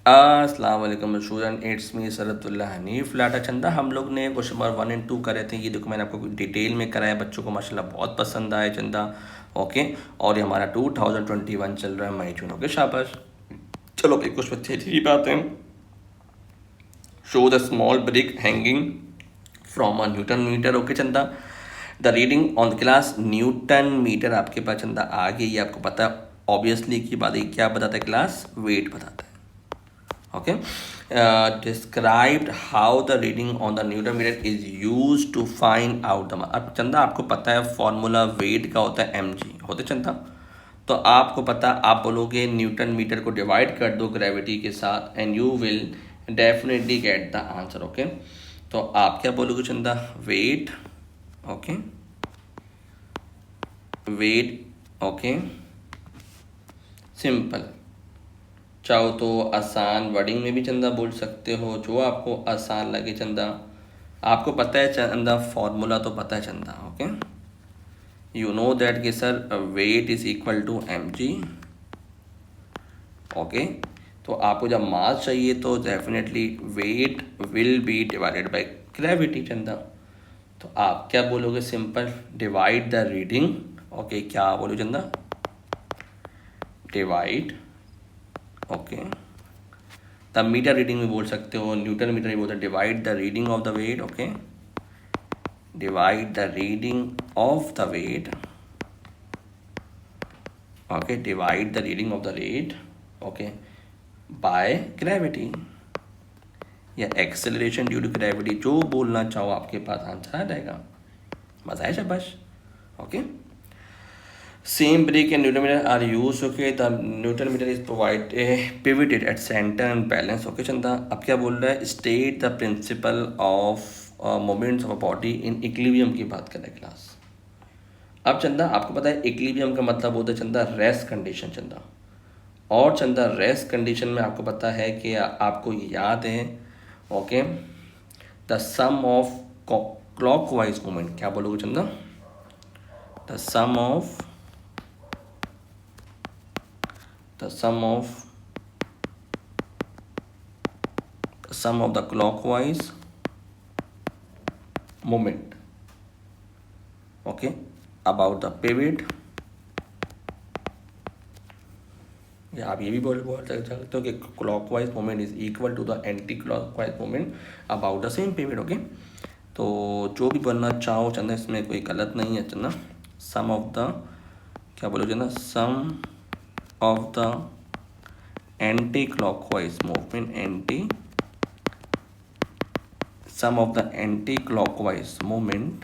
अस्सलाम वालेकुम student, it's me सरतुल्ला Hanif लाटा चंदा। हम लोग ने क्वेश्चन नंबर 1 एंड 2 करे थे। ये देखो मैंने आपको डिटेल में कराया, बच्चों को माशाल्लाह बहुत पसंद आया चंदा। ओके, और ये हमारा 2021 चल रहा है मई जून। ओके शाबाश। चलो भाई कुछ बच्चे अच्छी बात है। Show the small brick hanging from a newton meter. Okay Chanda, the reading on the class newton meter आपके पास चंदा आ गई। ये आपको पता है ऑब्वियसली की बात है, क्या बताता है क्लास? वेट बताता है। Okay, described how the reading on the Newton meter is used to find out the। अब चंदा आपको पता है फॉर्मूला वेट का होता है mg होते चंदा। तो आपको पता, आप बोलोगे न्यूटन मीटर को डिवाइड कर दो ग्रेविटी के साथ and you will definitely get the answer. Okay, तो आप क्या बोलोगे Chanda? Wait. Okay, wait. Okay, simple. चाहो तो आसान वर्डिंग में भी चंदा बोल सकते हो, जो आपको आसान लगे चंदा। आपको पता है चंदा फॉर्मूला तो पता है Chanda. Okay, you know that कि sir weight is equal to mg। Okay, तो आपको जब मास चाहिए तो definitely weight will be divided by gravity Chanda. तो आप क्या बोलोगे? Simple, divide the reading. Okay, क्या बोलो चंदा? डिवाइड। ओके, तब मीटर रीडिंग में बोल सकते हो, न्यूटन मीटर में बोलते हैं divide the reading of the weight. Okay, divide the reading of the weight. Okay, divide the reading of the weight. Okay, by gravity या एक्सेलरेशन ड्यू टू ग्रेविटी, जो बोलना चाहो आपके पास आंसर आ जाएगा। बस है शाबाश। Okay, same brick and newton meter are use. Okay, the newton meter is provide pivoted at centre and balance. Okay Chanda, अब क्या बोल रहा है? State the principle of moments of a body in equilibrium की बात करें क्लास। अब चंदा आपको पता है इक्विलिब्रियम का मतलब होता है चंदा रेस्ट कंडीशन चंदा। और चंदा रेस्ट कंडीशन में आपको पता है कि आपको याद है। Okay, the sum of clockwise movement, क्या बोलोगे Chanda? The sum of the clockwise movement, okay, about the pivot। या आप ये भी बोल सकते हो कि clockwise moment is equal to the anti clockwise moment about the same pivot. Okay, तो जो भी बोलना चाहो चंदा, इसमें कोई गलत नहीं है चंदा। सम ऑफ द, क्या बोलो Chanda? Sum of the anti clockwise movement, sum of the anti-clockwise movement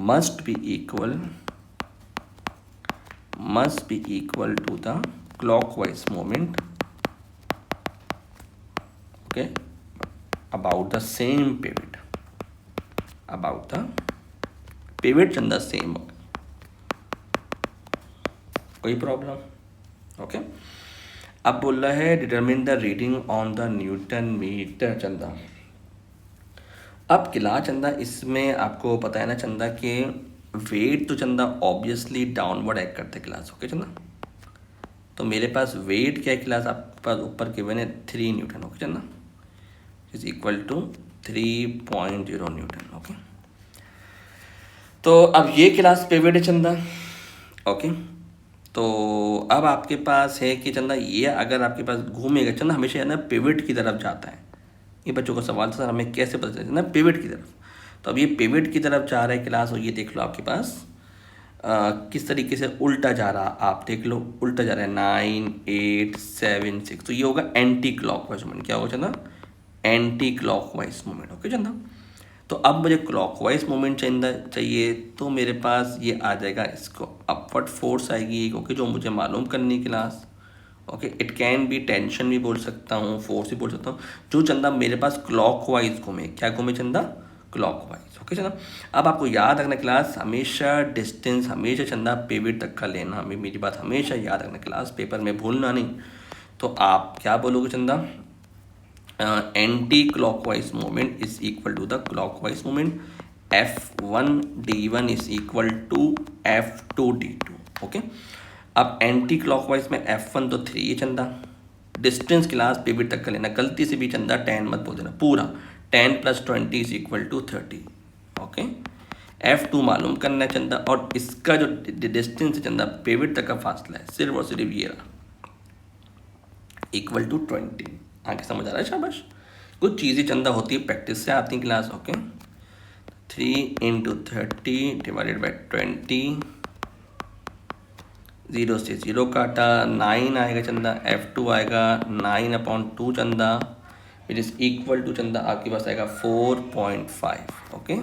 must be equal to the clockwise movement, okay, about the same pivot, Chanda same. कोई प्रॉब्लम? ओके, अब बोल रहा है determine the reading on the newton metre Chanda. अब किला चंदा, इसमें आपको पता है ना चंदा कि वेट तो चंदा ऑब्वियसली डाउनवर्ड एक्ट करते क्लास। ओके चंदा, तो मेरे पास वेट क्या है क्लास? आपके पास ऊपर गिवन है 3 newton. Okay Chanda, is equal to 3.0 newton. Okay, तो अब ये क्लास पिवट है चंदा। ओके, तो अब आपके पास है कि चंदा ये अगर आपके पास घूमेगा चंदा, हमेशा है ना पिवट की तरफ जाता है। ये बच्चों का सवाल था सर हमें कैसे पता चलता है ना पिवट की तरफ। तो अब ये पिवट की तरफ जा रहा है क्लास, और ये देख लो आपके पास किस तरीके से उल्टा जा रहा, आप देख लो उल्टा जा रहा है 9, 8, 7, 6। तो ये होगा एंटी क्लॉकवाइज मूवमेंट। क्या होगा चंदा? Anti clockwise movement. ओके चंदा, तो अब मुझे क्लॉकवाइज मूवमेंट चाहिए, तो मेरे पास ये आ जाएगा, इसको अपवर्ड फोर्स आएगी। ओके, जो मुझे मालूम करनी class. Okay, it can be tension भी बोल सकता हूँ, फोर्स भी बोल सकता हूँ, जो चंदा मेरे पास क्लॉकवाइज घूमे। क्या घूमे चंदा? क्लॉकवाइज। ओके चंदा, अब आपको याद रखना क्लास, हमेशा डिस्टेंस हमेशा चंदा पिवट तक का लेना। मेरी बात हमेशा याद रखना क्लास, पेपर में भूलना नहीं। तो आप क्या बोलोगे Chanda? Anti clockwise movement is equal to the clockwise movement. F1 D1 is equal to F2 D2। Okay, अब एंटी क्लॉकवाइज में F1 तो 3 है चंदा। डिस्टेंस क्लास पिवट तक का लेना, गलती से भी चंदा 10 मत बोल देना, पूरा 10 + 20 = 30। ओके, F2 मालूम करना है चंदा, और इसका जो डिस्टेंस है चंदा पिवट तक का फासला है सिर्फ और सिर्फ ये रहा, = 20। आगे समझ आ रहा है? शाबाश। कुछ चीज़ें चंदा होती है प्रैक्टिस से आती क्लास। ओके, 3 × 30 / 20, 0 से 0 काटा, 9 आएगा चंदा, F2 आएगा 9/2 चंदा, विच इज इक्वल टू चंदा आपके पास आएगा 4.5। Okay,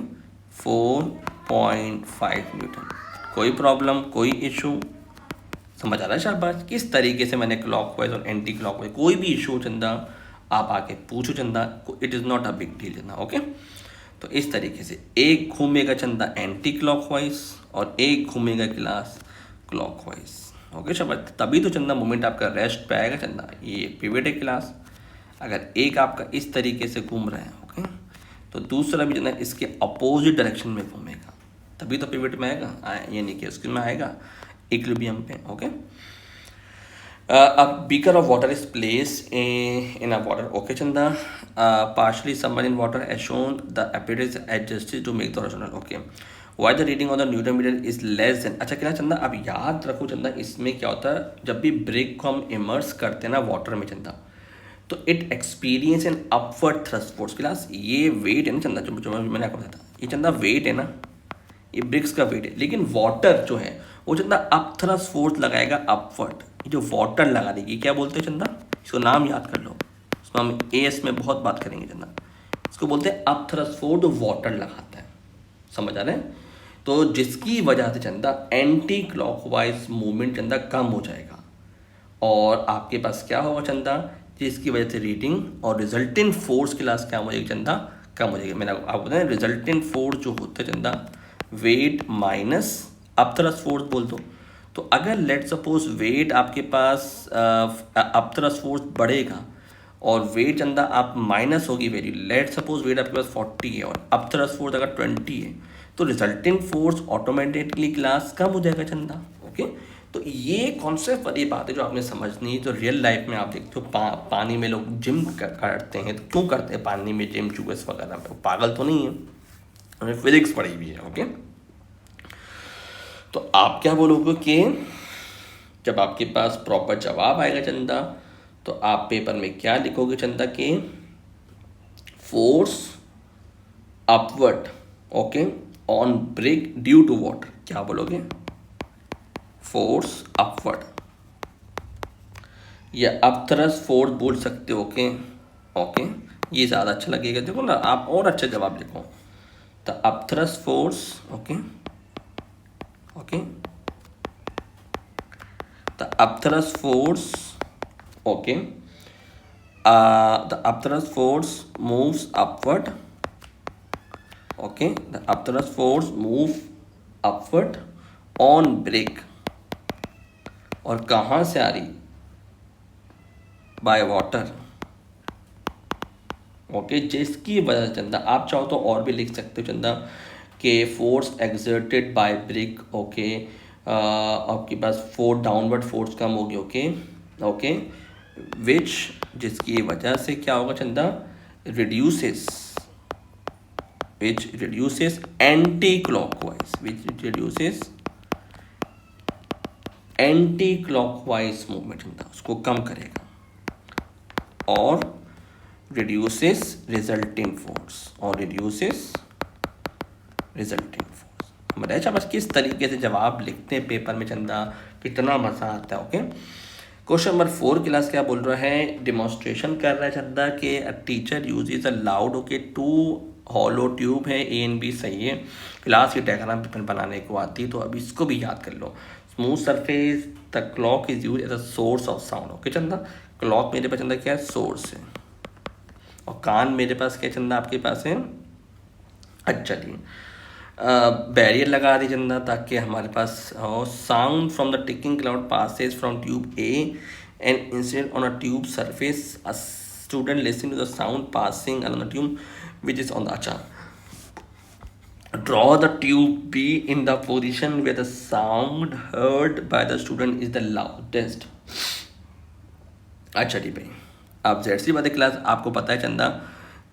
4.5 Newton. कोई प्रॉब्लम, कोई इशू? समझ आ रहा है? शाबाश। किस तरीके से मैंने क्लॉकवाइज और एंटी क्लॉकवाइज, कोई भी इशू चंदा आप आके पूछो चंदा, it is not a big deal चंदा। ओके, तो इस तरीके से एक घूमेगा चंदा एंटी क्लॉकवाइज और एक घूमेगा क्लास क्लॉकवाइज। ओके शाबाश, तभी तो चंदा मोमेंट आपका रेस्ट पे आएगा चंदा। ये पिवट है क्लास, अगर एक आपका इस तरीके से घूम रहा है, ओके, तो दूसरा भी चंदा इसके अपोजिट डायरेक्शन में घूमेगा, तभी तो पिवट में आएगा, ये नहीं कि उसके में आएगा इक्विलिब्रियम पे। Okay, a beaker of water is placed in a water. Okay chanda, partially submerged in water as shown, the apparatus is adjusted to make the horizontal. Okay, why the reading of the Newton meter is less than? अच्छा क्या चंदा, अब याद रखो चंदा, इसमें क्या होता है जब भी ब्रिक को हम इमर्स करते हैं ना वाटर में चंदा, तो it experience an upward thrust force. Class ये वेट है ना चंदा, जो मैंने आपको बताया, ये चंदा वेट है ना, ये ब्रिक्स का वेट है, लेकिन वाटर जो है वो चंदा अप थ्रस्ट फोर्स लगाएगा अपवर्ड। ये जो वाटर लगा देगी, क्या बोलते हैं चंदा, इसको नाम याद कर लो, इसमें हम एएस में बहुत बात करेंगे चंदा, इसको बोलते हैं अप थ्रस्ट फोर्स, जो वाटर लगाता है। समझ आ रहे हैं? तो जिसकी वजह से चंदा एंटी क्लॉकवाइज मूवमेंट चंदा कम हो जाएगा, और आपके पास क्या होगा चंदा, जिसकी वजह से रीडिंग और रिजल्टेंट फोर्स क्लास क्या हो जाएगी चंदा, कम हो जाएगी। मैंने आपको बताया रिजल्टेंट फोर्स जो होता है चंदा, wait minus up thrust force बोल दो। तो अगर लेट सपोज वेट आपके पास अप थ्रस्ट फोर्स बढ़ेगा और वेट चंदा आप माइनस होगी वैल्यू, लेट सपोज वेट आपके पास 40 है और अप थ्रस्ट फोर्स अगर 20 है, तो रिजल्टेंट फोर्स ऑटोमेटिकली क्लास कम हो जाएगा चंदा। ओके, तो ये कॉन्सेप्ट वाली बात है जो आपने समझनी है। जो रियल लाइफ में आप देखते हो पानी में लोग जिम करते हैं, तो क्यों करते हैं पानी में जिम, चूगस वगैरह में? पागल तो नहीं है, उन्हें फिजिक्स पढ़ी हुई है। ओके, तो आप क्या बोलोगे कि जब आपके पास प्रॉपर जवाब आएगा चंदा, तो आप पेपर में क्या लिखोगे चंदा के force upward, okay, on break due to water, क्या बोलोगे? फोर्स अपवर्ड या अप थ्रस्ट फोर्स बोल सकते हो। ओके ओके, ये ज़्यादा अच्छा लगेगा। देखो ना, आप और अच्छा जवाब लिखो, the up thrust force, okay okay, the upthrust force, okay, the upthrust force moves upward, okay, the upthrust force move upward on break, और कहाँ से आ रही? By water. ओके, जिसकी वजह से चंदा, आप चाहो तो और भी लिख सकते हो चंदा कि force exerted by brick, okay, आपके पास डाउनवर्ड फोर्स कम होगी। ओके ओके, विच, जिसकी वजह से क्या होगा चंदा, रिड्यूसेस, विच रिड्यूसेस एंटी क्लॉकवाइज, विच रिड्यूसेस एंटी क्लॉकवाइज मूवमेंट चंदा, उसको कम करेगा, और रिड्यूसेस रिजल्टिंग फोर्स, और रिड्यूसेस रिजल्टिंग फोर्स। हमारे अच्छा, बस किस तरीके से जवाब लिखते हैं पेपर में चंदा, कितना मज़ा आता है। ओके, क्वेश्चन नंबर 4 क्लास क्या बोल रहा है, डिमॉन्स्ट्रेशन कर रहा है चंदा कि a teacher uses a loud, okay, 2 hollow tube है, ए एंड बी, सही है। क्लास की डायग्राम बनाने को आती है, तो अब इसको भी याद कर लो। Smooth surface, the clock is use as a source of sound. Okay Chanda, clock मेरे पास चंदा क्या है, सोर्स है, और कान मेरे पास क्या चंदा आपके पास है। अच्छा जी, बैरियर लगा दी चंदा ताकि हमारे पास sound from the ticking clock passes from tube A and incident on a tube surface, a student listening to the sound passing on the tube which is on the, अच्छा, draw the tube B in the position where the sound heard by the student is the loudest. अच्छा जी भाई, अब Z C वाली class आपको पता है चंदा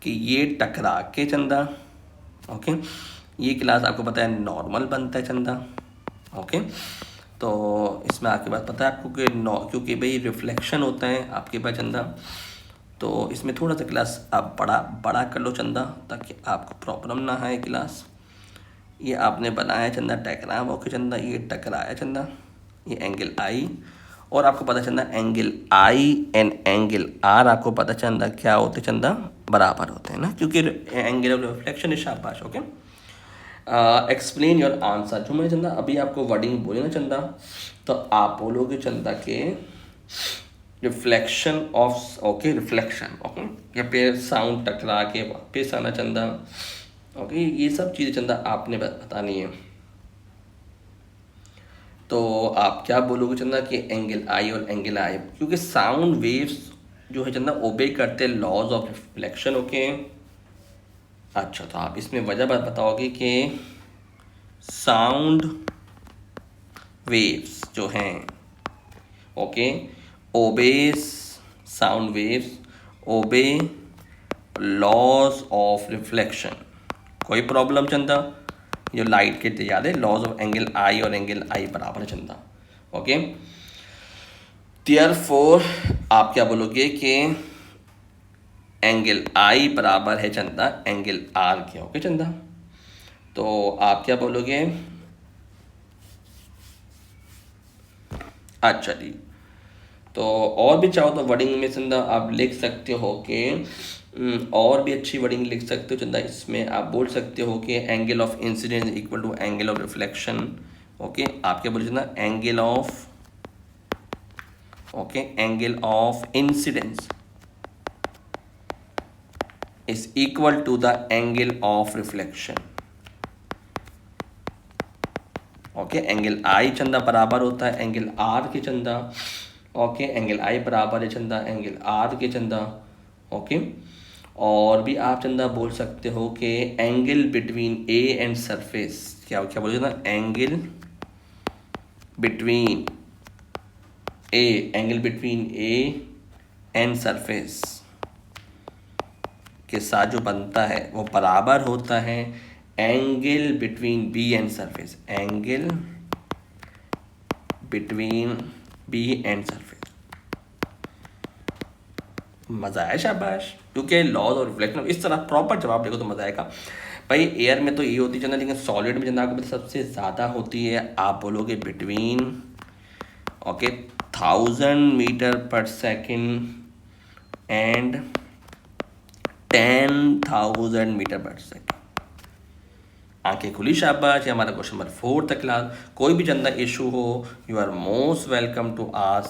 कि ये टकरा के चंदा, ओके, ये क्लास आपको पता है नॉर्मल बनता है चंदा, ओके। तो इसमें आपके पास पता है आपको कि क्योंकि भाई रिफ्लेक्शन होता है आपके पास चंदा, तो इसमें थोड़ा सा क्लास आप बड़ा बड़ा कर लो चंदा ताकि आपको प्रॉब्लम ना आए क्लास। ये आपने बनाया चंदा डायग्राम, ओके चंदा, ये टकराया चंदा, ये एंगल आई, और आपको पता Chanda angle I and angle R आपको पता चंदा क्या होते चंदा, बराबर होते हैं ना, क्योंकि एंगल ऑफ रिफ्लेक्शन इज शाबाश, ओके। एक्सप्लेन योर आंसर, जो मैंने चंदा अभी आपको वर्डिंग बोली ना चंदा, तो आप बोलोगे चंदा के reflection of, okay, reflection, okay, या फिर साउंड टकरा के वापस आना चंदा, ओके, ये सब चीज़ें चंदा आपने बतानी है। तो आप क्या बोलोगे चंदा कि एंगल आई और एंगल आई, क्योंकि साउंड वेव्स जो है चंदा ओबे करते हैं लॉज ऑफ रिफ्लेक्शन, ओके। अच्छा, तो आप इसमें वजह बताओगे कि साउंड वेव्स जो हैं, okay, obeys, sound waves obey laws of reflection. कोई प्रॉब्लम चंदा, जो लाइट के याद है लॉज ऑफ एंगल आई और एंगल आई बराबर है चंदा, ओके। देयरफॉर आप क्या बोलोगे कि एंगल आई बराबर है चंदा एंगल आर के, ओके चंदा। तो आप क्या बोलोगे, अच्छा जी, तो और भी चाहो तो वर्डिंग में चंदा आप लिख सकते हो कि और भी अच्छी वर्डिंग लिख सकते हो चंदा, इसमें आप बोल सकते हो कि angle of incidence equal to angle of reflection, okay. आप क्या बोल Chanda, angle of, okay, angle of incidence is equal to the angle of reflection, okay. Angle I Chanda बराबर होता है एंगल आर के चंदा, ओके, एंगल आई बराबर है चंदा एंगल आर के चंदा, ओके। और भी आप चंदा बोल सकते हो कि angle between A and surface, क्या क्या बोलोगे ना, angle between A, angle between A and surface के साथ जो बनता है वो बराबर होता है angle between B and surface, angle between B and surface. मज़ा आया, शाबाश, क्योंकि लॉज और रिफ्लेक्शन इस तरह प्रॉपर जवाब देखो तो मज़ा आएगा भाई। एयर में तो ये होती है चंदा, लेकिन सॉलिड में चंदा आपको सबसे ज़्यादा होती है, आप बोलोगे बिटवीन, ओके, 1000 मीटर पर सेकेंड एंड 10,000 मीटर पर सेकेंड। आंखें खुली, शाबाश। ये हमारा क्वेश्चन नंबर 4 तक क्लास। कोई भी चंदा इशू हो, you are most welcome to ask.